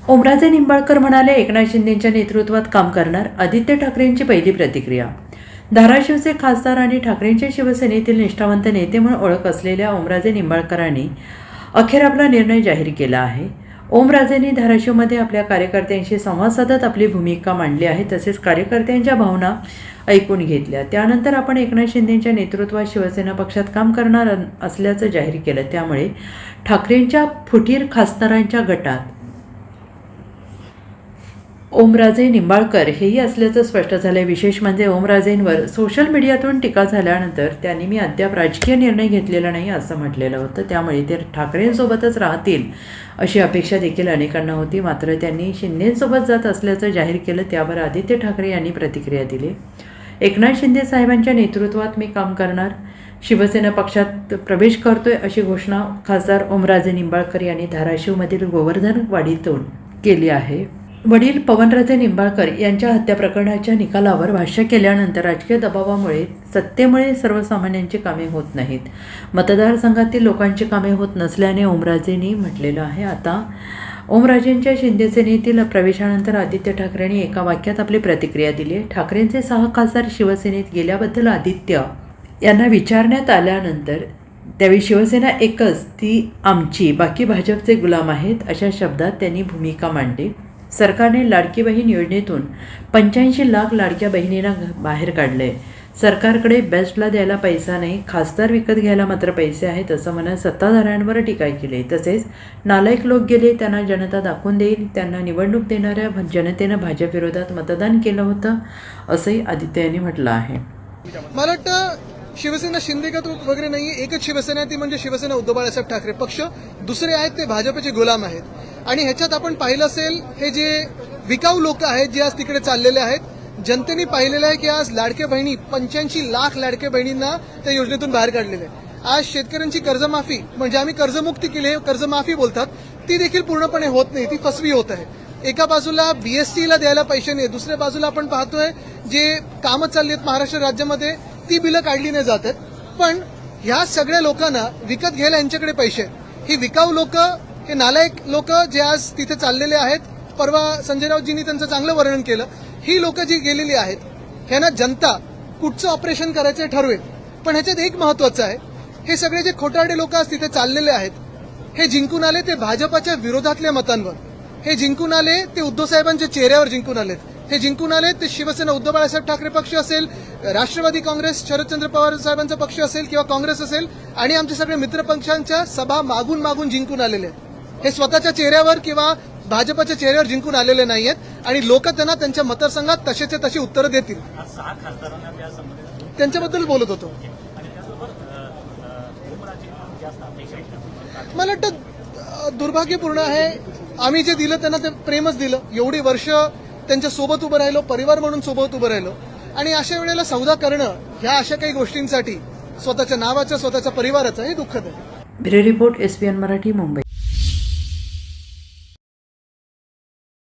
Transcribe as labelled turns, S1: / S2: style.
S1: ओमराजे निंबाळकर म्हणाले, एकनाथ शिंदेंच्या नेतृत्वात काम करणार. आदित्य ठाकरेंची पहिली प्रतिक्रिया. धाराशिवचे खासदार आणि ठाकरेंच्या शिवसेनेतील निष्ठावंत नेते म्हणून ओळख असलेल्या ओमराजे निंबाळकरांनी अखेर आपला निर्णय जाहीर केला आहे. ओमराजेंनी धाराशिवमध्ये आपल्या कार्यकर्त्यांशी संवाद साधत आपली भूमिका मांडली आहे. तसेच कार्यकर्त्यांच्या भावना ऐकून घेतल्या. त्यानंतर आपण एकनाथ शिंदेंच्या नेतृत्वात शिवसेना पक्षात काम करणार असल्याचं जाहीर केलं. त्यामुळे ठाकरेंच्या फुटीर खासदारांच्या गटात ओमराजे निंबाळकर हेही असल्याचं स्पष्ट झालं. विशेष म्हणजे ओमराजेंवर सोशल मीडियातून टीका झाल्यानंतर त्यांनी मी अद्याप राजकीय निर्णय घेतलेला नाही असं म्हटलेलं होतं. त्यामुळे ते ठाकरेंसोबतच राहतील अशी अपेक्षा देखील अनेकांना होती. मात्र त्यांनी शिंदेंसोबत जात असल्याचं जाहीर केलं. त्यावर आदित्य ठाकरे यांनी प्रतिक्रिया दिली. एकनाथ शिंदे साहेबांच्या नेतृत्वात मी काम करणार, शिवसेना पक्षात प्रवेश करतोय अशी घोषणा खासदार ओमराजे निंबाळकर यांनी धाराशिवमधील गोवर्धनवाडीतून केली आहे. वडील पवनराजे निंबाळकर यांच्या हत्या प्रकरणाच्या निकालावर भाष्य केल्यानंतर राजकीय दबावामुळे सत्तेमुळे सर्वसामान्यांची कामे होत नाहीत, मतदारसंघातील लोकांची कामे होत नसल्याने ओमराजेंनी म्हटलेलं आहे. आता ओमराजेंच्या शिंदेसेनेतील प्रवेशानंतर आदित्य ठाकरेंनी एका वाक्यात आपली प्रतिक्रिया दिली. ठाकरेंचे 6 खासदार शिवसेनेत गेल्याबद्दल आदित्य यांना विचारण्यात आल्यानंतर त्यावेळी शिवसेना एकच, ती आमची, बाकी भाजपचे गुलाम आहेत अशा शब्दात त्यांनी भूमिका मांडली. सरकारने लाडकी बहीण योजनेतून 85 लाख लाडक्या बहिणींना बाहेर काढले. सरकारकडे बेस्टला द्यायला पैसा नाही, खासदार विकत घ्यायला मात्र पैसे आहेत असं म्हणत सत्ताधाऱ्यांवर टीका केली. तसेच नालायक लोक गेले, त्यांना जनता दाखवून देईल, त्यांना निवडणूक देणाऱ्या जनतेनं भाजप विरोधात मतदान केलं होतं असंही आदित्य यांनी म्हटलं आहे.
S2: मला वाटतं शिवसेना शिंदेगत वगैरे नाही, एकच शिवसेना ती म्हणजे शिवसेना उद्धव बाळासाहेब ठाकरे पक्ष. दुसरे आहेत ते भाजपचे गुलाम आहेत. आणि ह्याच्यात आपण पाहिलं असेल, हे जे विकाऊ लोक आहेत जे आज तिकडे चाललेले आहेत, जनतेने पाहिलेलं आहे की आज लाडक्या बहिणी 85 लाख लाडक्या बहिणींना त्या योजनेतून बाहेर काढलेले आहे. आज शेतकऱ्यांची कर्जमाफी, म्हणजे आम्ही कर्जमुक्ती केली, कर्जमाफी बोलतात, ती देखील पूर्णपणे होत नाही, ती फसवी होत आहे. एका बाजूला बीएसटीला द्यायला पैसे नाही, दुसऱ्या बाजूला आपण पाहतोय जे कामं चालली आहेत महाराष्ट्र राज्यामध्ये ती बिलं काढली नाही जात आहेत. पण ह्या सगळ्या लोकांना विकत घ्यायला यांच्याकडे पैसे आहेत. ही विकाऊ लोक, हे नालायक लोक जे आज तिथे चाललेले आहेत, परवा संजय राऊतजींनी त्यांचं चांगलं वर्णन केलं, ही लोक जी गेलेली आहेत ह्यांना जनता कुठचं ऑपरेशन करायचं ठरवेल. पण ह्याच्यात एक महत्वाचं आहे, हे सगळे जे खोटारडे लोक आज तिथे चाललेले आहेत, हे जिंकून आले ते भाजपाच्या विरोधातल्या मतांवर, हे जिंकून आले ते उद्धव साहेबांच्या चेहऱ्यावर जिंकून आलेत, हे जिंकून आले ते शिवसेना उद्धव बाळासाहेब ठाकरे पक्ष असेल, राष्ट्रवादी काँग्रेस शरदचंद्र पवार साहेबांचा पक्ष असेल किंवा काँग्रेस असेल, आणि आमचे सगळे मित्रपक्षांच्या सभा मागून मागून जिंकून आलेले आहेत. हे स्वतःच्या चेहऱ्यावर किंवा भाजपच्या चेहऱ्यावर जिंकून आलेले नाहीयेत. आणि लोक त्यांना त्यांच्या मतदारसंघात तसेचे तशी उत्तरं देतील. त्यांच्याबद्दल बोलत होतो. मला वाटतं दुर्भाग्यपूर्ण आहे, आम्ही जे दिलं त्यांना ते प्रेमच दिलं. एवढी वर्ष त्यांच्या सोबत उभं राहिलो, परिवार म्हणून सोबत उभं राहिलो, आणि अशा वेळेला सौदा करणं ह्या अशा काही गोष्टींसाठी स्वतःच्या नावाचं, स्वतःच्या परिवाराचं, हे दुःखद आहे.
S1: Bureau report, SBN Marathi, Mumbai.